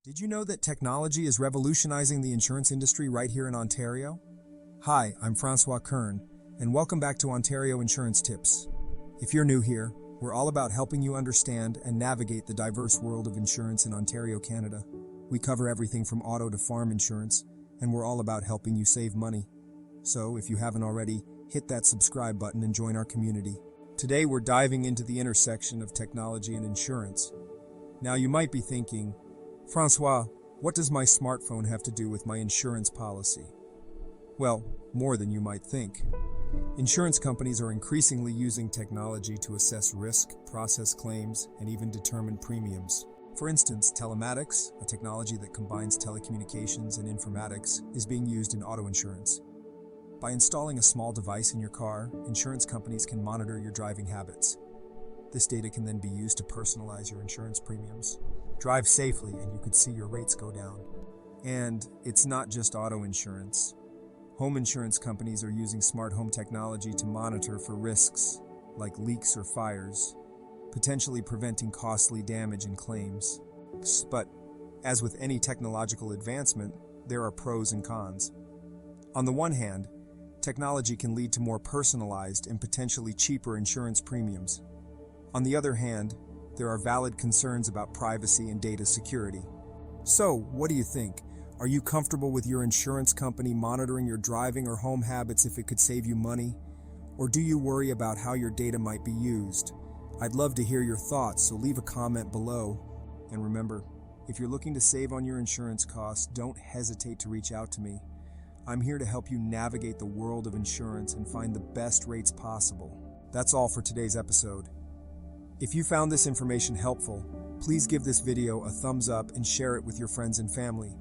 Did you know that technology is revolutionizing the insurance industry right here in Ontario? Hi, I'm Francois Kern, and welcome back to Ontario Insurance Tips. If you're new here, we're all about helping you understand and navigate the diverse world of insurance in Ontario, Canada. We cover everything from auto to farm insurance, and we're all about helping you save money. So, if you haven't already, hit that subscribe button and join our community. Today, we're diving into the intersection of technology and insurance. Now, you might be thinking, Francois, what does my smartphone have to do with my insurance policy? Well, more than you might think. Insurance companies are increasingly using technology to assess risk, process claims, and even determine premiums. For instance, telematics, a technology that combines telecommunications and informatics, is being used in auto insurance. By installing a small device in your car, insurance companies can monitor your driving habits. This data can then be used to personalize your insurance premiums. Drive safely and you could see your rates go down. And it's not just auto insurance. Home insurance companies are using smart home technology to monitor for risks like leaks or fires, potentially preventing costly damage and claims. But as with any technological advancement, there are pros and cons. On the one hand, technology can lead to more personalized and potentially cheaper insurance premiums. On the other hand, there are valid concerns about privacy and data security. So, what do you think? Are you comfortable with your insurance company monitoring your driving or home habits if it could save you money? Or do you worry about how your data might be used? I'd love to hear your thoughts, so leave a comment below. And remember, if you're looking to save on your insurance costs, don't hesitate to reach out to me. I'm here to help you navigate the world of insurance and find the best rates possible. That's all for today's episode. If you found this information helpful, please give this video a thumbs up and share it with your friends and family.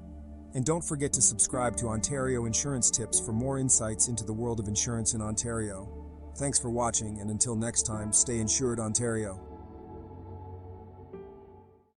And don't forget to subscribe to Ontario Insurance Tips for more insights into the world of insurance in Ontario. Thanks for watching, and until next time, stay insured, Ontario.